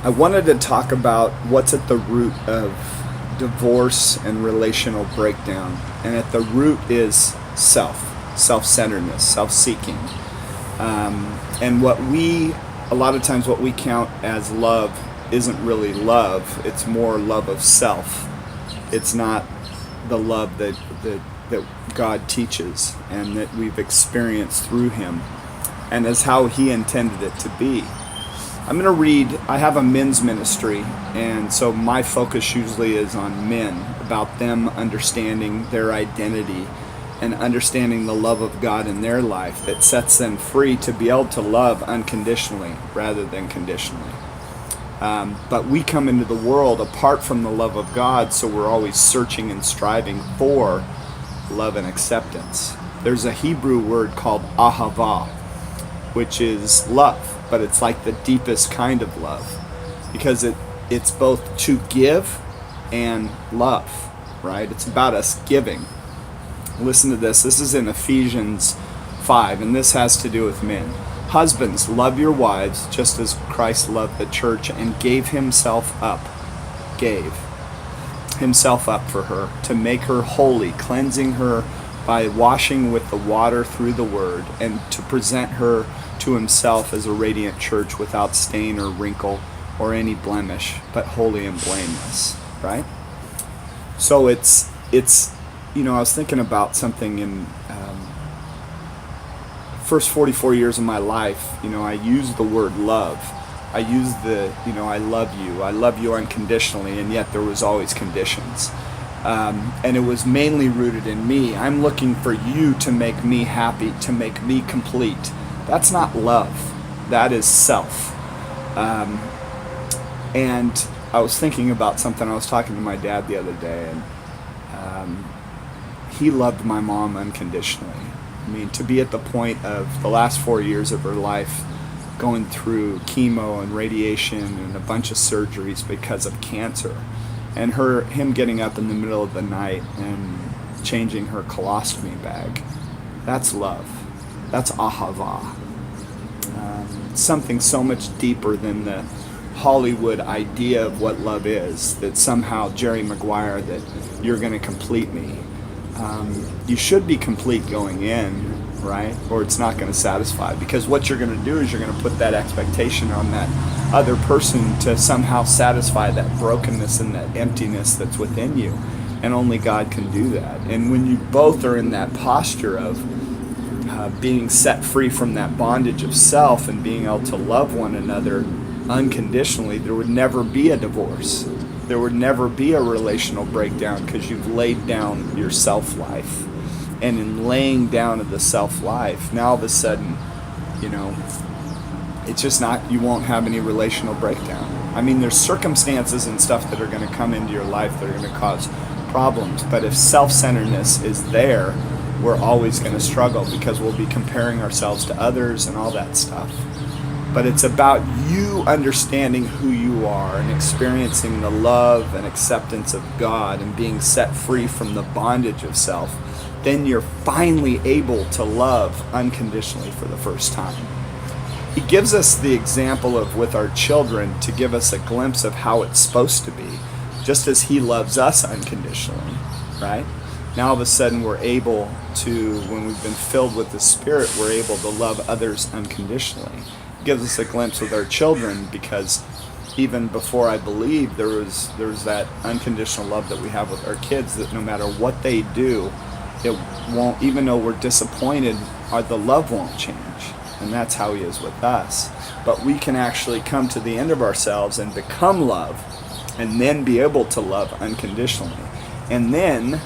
I wanted to talk about what's at the root of divorce and relational breakdown. And at the root is self-centeredness, self-seeking. And a lot of times what we count as love isn't really love. It's more love of self. It's not the love that God teaches and that we've experienced through Him, and as how He intended it to be. I'm going to read, I have a men's ministry, and so my focus usually is on men, about them understanding their identity and understanding the love of God in their life that sets them free to be able to love unconditionally rather than conditionally. But we come into the world apart from the love of God, so we're always searching and striving for love and acceptance. There's a Hebrew word called ahava, which is love, but it's like the deepest kind of love, because it's both to give and love, right? It's about us giving. Listen to this. This is in Ephesians 5, and this has to do with men. Husbands, love your wives just as Christ loved the church and gave himself up for her, to make her holy, cleansing her by washing with the water through the word, and to present her to himself as a radiant church without stain or wrinkle or any blemish, but holy and blameless, right? So it's I was thinking about something in first 44 years of my life. I used the word love. I used I love you unconditionally, and yet there was always conditions. And it was mainly rooted in me. I'm looking for you to make me happy, to make me complete. That's not love. That is self. And I was thinking about something. I was talking to my dad the other day, and he loved my mom unconditionally. I mean, to be at the point of the last 4 years of her life going through chemo and radiation and a bunch of surgeries because of cancer, and him getting up in the middle of the night and changing her colostomy bag, that's love. That's ahava. Something so much deeper than the Hollywood idea of what love is, that somehow Jerry Maguire, that you're going to complete me. You should be complete going in, right? Or it's not going to satisfy, because what you're going to do is you're going to put that expectation on that other person to somehow satisfy that brokenness and that emptiness that's within you, and only God can do that. And when you both are in that posture of being set free from that bondage of self and being able to love one another unconditionally, there would never be a divorce. There would never be a relational breakdown, because you've laid down your self-life. And in laying down of the self-life, now all of a sudden, it's just not, you won't have any relational breakdown. I mean, there's circumstances and stuff that are going to come into your life that are going to cause problems. But if self-centeredness is there, we're always going to struggle, because we'll be comparing ourselves to others and all that stuff. But it's about you understanding who you are and experiencing the love and acceptance of God and being set free from the bondage of self. Then you're finally able to love unconditionally for the first time. He gives us the example of with our children to give us a glimpse of how it's supposed to be, just as He loves us unconditionally, right? Now all of a sudden we're able to, when we've been filled with the Spirit, we're able to love others unconditionally. Gives us a glimpse with our children, because even before I believed, there was that unconditional love that we have with our kids, that no matter what they do, it won't, even though we're disappointed, the love won't change. And that's how He is with us. But we can actually come to the end of ourselves and become love, and then be able to love unconditionally. And then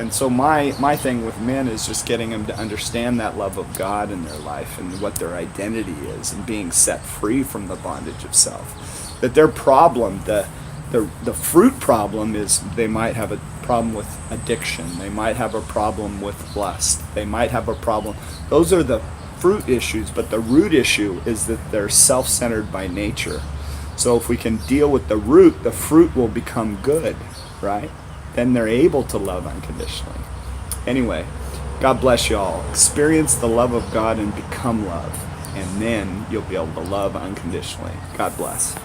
so my thing with men is just getting them to understand that love of God in their life and what their identity is, and being set free from the bondage of self. That their problem, the fruit problem, is they might have a problem with addiction. They might have a problem with lust. They might have a problem. Those are the fruit issues, but the root issue is that they're self-centered by nature. So if we can deal with the root, the fruit will become good, right? Then they're able to love unconditionally. Anyway, God bless you all. Experience the love of God and become love. And then you'll be able to love unconditionally. God bless.